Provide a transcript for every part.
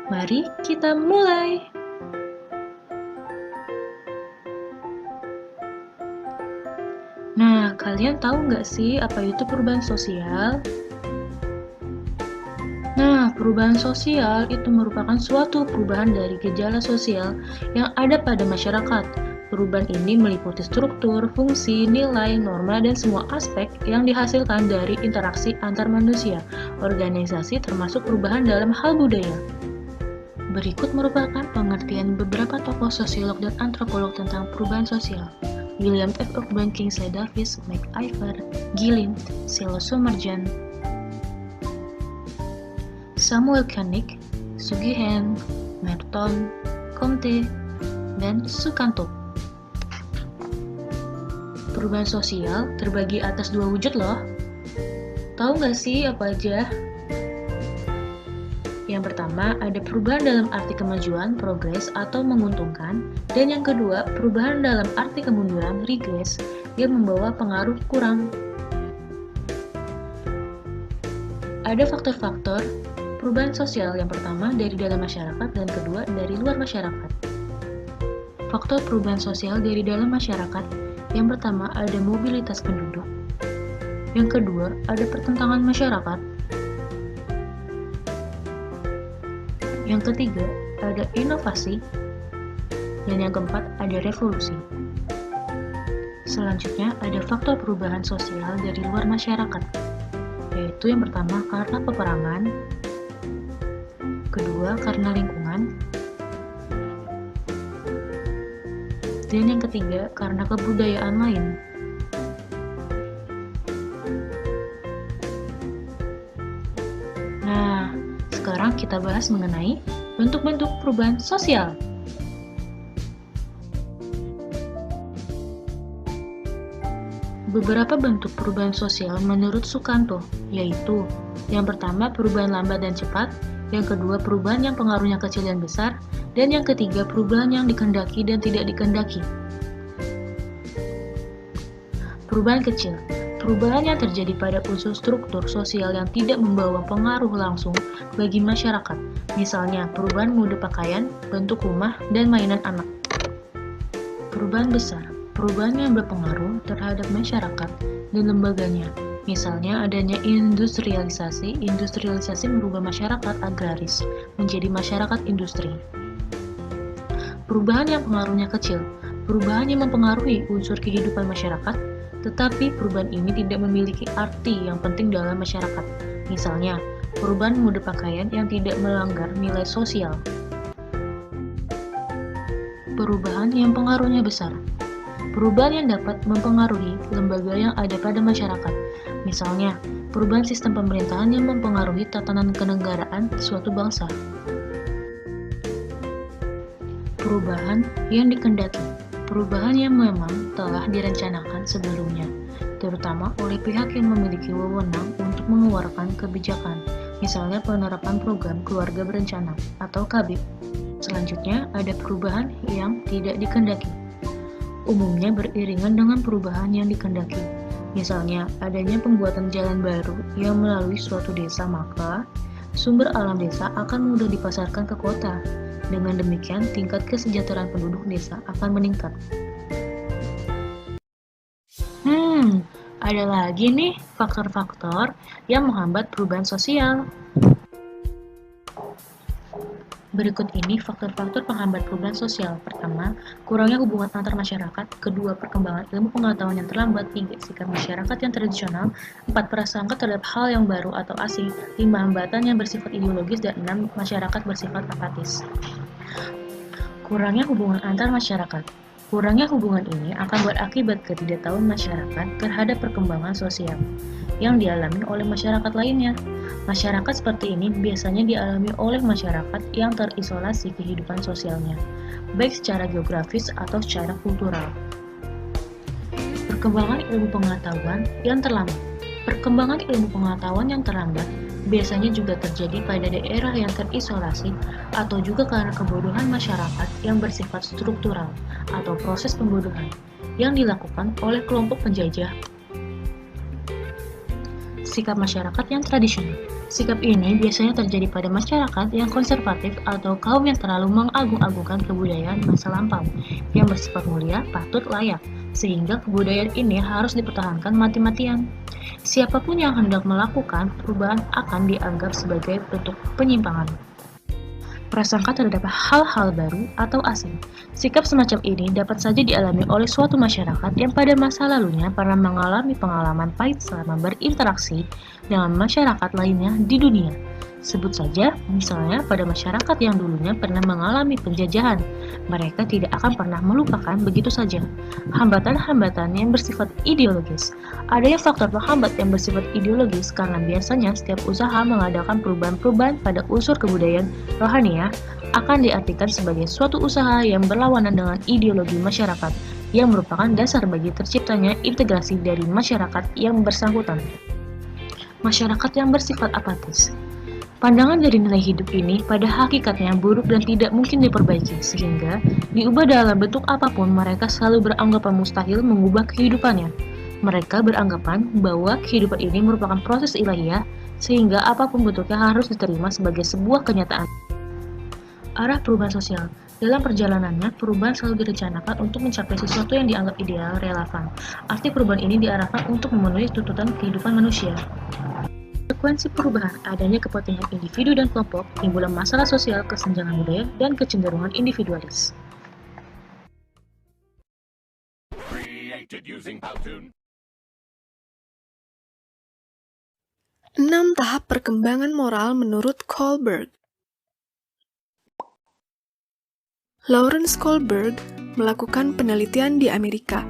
Mari kita mulai. Nah, kalian tahu nggak sih apa itu perubahan sosial? Nah, perubahan sosial itu merupakan suatu perubahan dari gejala sosial yang ada pada masyarakat. Perubahan ini meliputi struktur, fungsi, nilai, norma, dan semua aspek yang dihasilkan dari interaksi antar manusia, organisasi, termasuk perubahan dalam hal budaya. Berikut merupakan pengertian beberapa tokoh sosiolog dan antropolog tentang perubahan sosial. William F. Urban, Kingsley Davis, MacIver, Gillin, Silo Somerjan, Samuel Koenig, Sugihan, Merton, Comte, dan Sukanto. Perubahan sosial terbagi atas dua wujud loh. Tahu nggak sih apa aja? Yang pertama, ada perubahan dalam arti kemajuan, progres, atau menguntungkan. Dan yang kedua, perubahan dalam arti kemunduran, regress, yang membawa pengaruh kurang. Ada faktor-faktor perubahan sosial, yang pertama dari dalam masyarakat dan kedua dari luar masyarakat. Faktor perubahan sosial dari dalam masyarakat, yang pertama ada mobilitas penduduk, yang kedua ada pertentangan masyarakat, yang ketiga ada inovasi, dan yang keempat ada revolusi. Selanjutnya ada faktor perubahan sosial dari luar masyarakat, yaitu yang pertama karena peperangan, kedua karena lingkungan, dan yang ketiga karena kebudayaan lain. Nah, sekarang kita bahas mengenai bentuk-bentuk perubahan sosial. Beberapa bentuk perubahan sosial menurut Sukanto, yaitu yang pertama perubahan lambat dan cepat, yang kedua perubahan yang pengaruhnya kecil dan besar, dan yang ketiga perubahan yang dikehendaki dan tidak dikehendaki. Perubahan kecil, perubahan yang terjadi pada unsur struktur sosial yang tidak membawa pengaruh langsung bagi masyarakat, misalnya perubahan mode pakaian, bentuk rumah, dan mainan anak. Perubahan besar, perubahan yang berpengaruh terhadap masyarakat dan lembaganya, misalnya adanya industrialisasi. Industrialisasi merubah masyarakat agraris menjadi masyarakat industri. Perubahan yang pengaruhnya kecil, perubahan yang mempengaruhi unsur kehidupan masyarakat, tetapi perubahan ini tidak memiliki arti yang penting dalam masyarakat. Misalnya, perubahan mode pakaian yang tidak melanggar nilai sosial. Perubahan yang pengaruhnya besar, perubahan yang dapat mempengaruhi lembaga yang ada pada masyarakat. Misalnya, perubahan sistem pemerintahan yang mempengaruhi tatanan kenegaraan suatu bangsa. Perubahan yang dikehendaki, perubahan yang memang telah direncanakan sebelumnya, terutama oleh pihak yang memiliki wewenang untuk mengeluarkan kebijakan, misalnya penerapan program keluarga berencana atau KB. Selanjutnya, ada perubahan yang tidak dikehendaki. Umumnya beriringan dengan perubahan yang dikehendaki. Misalnya, adanya pembuatan jalan baru yang melalui suatu desa, maka sumber alam desa akan mudah dipasarkan ke kota. Dengan demikian, tingkat kesejahteraan penduduk desa akan meningkat. Ada lagi nih faktor-faktor yang menghambat perubahan sosial. Berikut ini faktor-faktor penghambat perubahan sosial. Pertama, kurangnya hubungan antar masyarakat. Kedua, perkembangan ilmu pengetahuan yang terlambat. Tiga, sikap masyarakat yang tradisional. Empat, prasangka terhadap hal yang baru atau asing. Lima, hambatan yang bersifat ideologis. Dan enam, masyarakat bersifat apatis. Kurangnya hubungan antar masyarakat. Kurangnya hubungan ini akan berakibat ketidaktahuan masyarakat terhadap perkembangan sosial yang dialami oleh masyarakat lainnya. Masyarakat seperti ini biasanya dialami oleh masyarakat yang terisolasi kehidupan sosialnya, baik secara geografis atau secara kultural. Perkembangan ilmu pengetahuan yang terlambat. Perkembangan ilmu pengetahuan yang terlambat biasanya juga terjadi pada daerah yang terisolasi atau juga karena kebodohan masyarakat yang bersifat struktural atau proses pembodohan yang dilakukan oleh kelompok penjajah. Sikap masyarakat yang tradisional. Sikap ini biasanya terjadi pada masyarakat yang konservatif atau kaum yang terlalu mengagung-agungkan kebudayaan masa lampau, yang bersifat mulia, patut, layak, sehingga kebudayaan ini harus dipertahankan mati-matian. Siapapun yang hendak melakukan perubahan akan dianggap sebagai bentuk penyimpangan, prasangka terhadap hal-hal baru atau asing. Sikap semacam ini dapat saja dialami oleh suatu masyarakat yang pada masa lalunya pernah mengalami pengalaman pahit selama berinteraksi dengan masyarakat lainnya di dunia. Sebut saja, misalnya pada masyarakat yang dulunya pernah mengalami penjajahan, mereka tidak akan pernah melupakan begitu saja. Hambatan-hambatan yang bersifat ideologis. Adanya faktor penghambat yang bersifat ideologis karena biasanya setiap usaha mengadakan perubahan-perubahan pada unsur kebudayaan rohaniah akan diartikan sebagai suatu usaha yang berlawanan dengan ideologi masyarakat yang merupakan dasar bagi terciptanya integrasi dari masyarakat yang bersangkutan. Masyarakat yang bersifat apatis. Pandangan dari nilai hidup ini pada hakikatnya buruk dan tidak mungkin diperbaiki, sehingga diubah dalam bentuk apapun mereka selalu beranggapan mustahil mengubah kehidupannya. Mereka beranggapan bahwa kehidupan ini merupakan proses ilahiyah, sehingga apapun bentuknya harus diterima sebagai sebuah kenyataan. Arah perubahan sosial. Dalam perjalanannya, perubahan selalu direncanakan untuk mencapai sesuatu yang dianggap ideal, relevan. Arti perubahan ini diarahkan untuk memenuhi tuntutan kehidupan manusia. Konsekuensi perubahan adanya kepentingan individu dan kelompok, timbulan masalah sosial, kesenjangan budaya, dan kecenderungan individualis. 6 tahap perkembangan moral menurut Kohlberg. Lawrence Kohlberg melakukan penelitian di Amerika,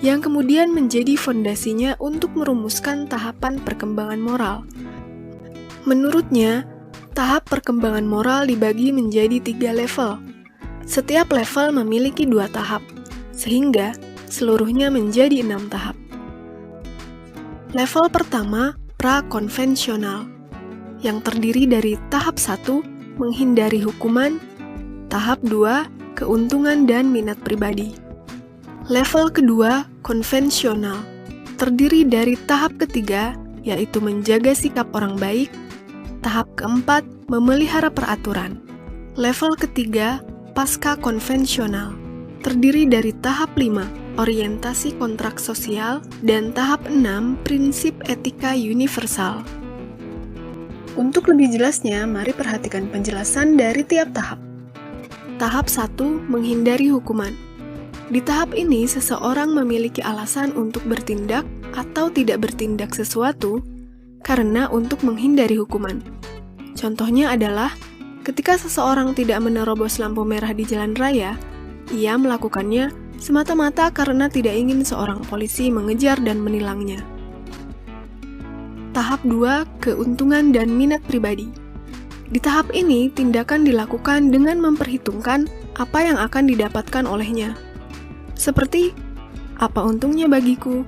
yang kemudian menjadi fondasinya untuk merumuskan tahapan perkembangan moral. Menurutnya, tahap perkembangan moral dibagi menjadi 3 level. Setiap level memiliki 2 tahap, sehingga seluruhnya menjadi 6 tahap. Level pertama, pra-konvensional, yang terdiri dari tahap 1, menghindari hukuman, tahap 2, keuntungan dan minat pribadi. Level kedua, konvensional, terdiri dari tahap ketiga, yaitu menjaga sikap orang baik, tahap keempat, memelihara peraturan. Level ketiga, pasca konvensional, terdiri dari tahap 5, orientasi kontrak sosial, dan tahap 6, prinsip etika universal. Untuk lebih jelasnya, mari perhatikan penjelasan dari tiap tahap. Tahap 1, menghindari hukuman. Di tahap ini, seseorang memiliki alasan untuk bertindak atau tidak bertindak sesuatu karena untuk menghindari hukuman. Contohnya adalah, ketika seseorang tidak menerobos lampu merah di jalan raya, ia melakukannya semata-mata karena tidak ingin seorang polisi mengejar dan menilangnya. Tahap 2, keuntungan dan minat pribadi. Di tahap ini, tindakan dilakukan dengan memperhitungkan apa yang akan didapatkan olehnya. Seperti, apa untungnya bagiku?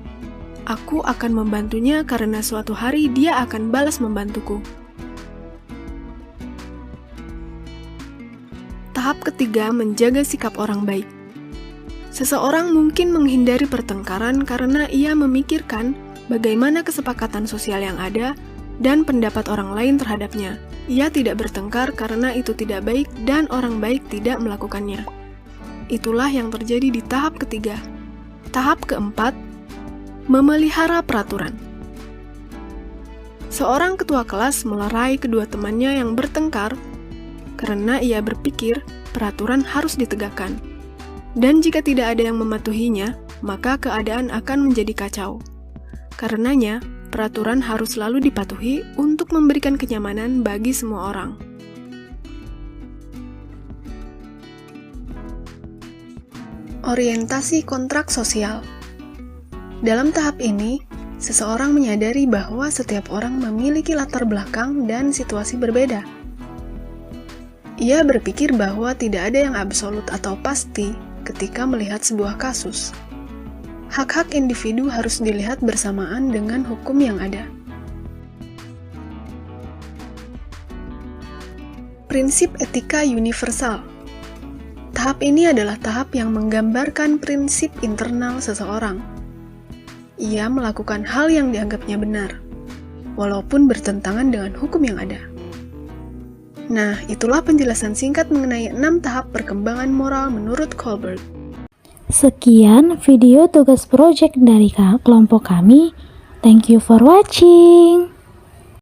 Aku akan membantunya karena suatu hari dia akan balas membantuku. Tahap ketiga, menjaga sikap orang baik. Seseorang mungkin menghindari pertengkaran karena ia memikirkan bagaimana kesepakatan sosial yang ada dan pendapat orang lain terhadapnya. Ia tidak bertengkar karena itu tidak baik dan orang baik tidak melakukannya. Itulah yang terjadi di tahap ketiga. Tahap keempat, memelihara peraturan. Seorang ketua kelas melerai kedua temannya yang bertengkar karena ia berpikir peraturan harus ditegakkan. Dan jika tidak ada yang mematuhinya, maka keadaan akan menjadi kacau. Karenanya, peraturan harus selalu dipatuhi untuk memberikan kenyamanan bagi semua orang. Orientasi kontrak sosial. Dalam tahap ini, seseorang menyadari bahwa setiap orang memiliki latar belakang dan situasi berbeda. Ia berpikir bahwa tidak ada yang absolut atau pasti ketika melihat sebuah kasus. Hak-hak individu harus dilihat bersamaan dengan hukum yang ada. Prinsip etika universal. Tahap ini adalah tahap yang menggambarkan prinsip internal seseorang. Ia melakukan hal yang dianggapnya benar. walaupun bertentangan dengan hukum yang ada. Nah, itulah penjelasan singkat mengenai 6 tahap perkembangan moral menurut Kohlberg. Sekian video tugas project dari kelompok kami. Thank you for watching.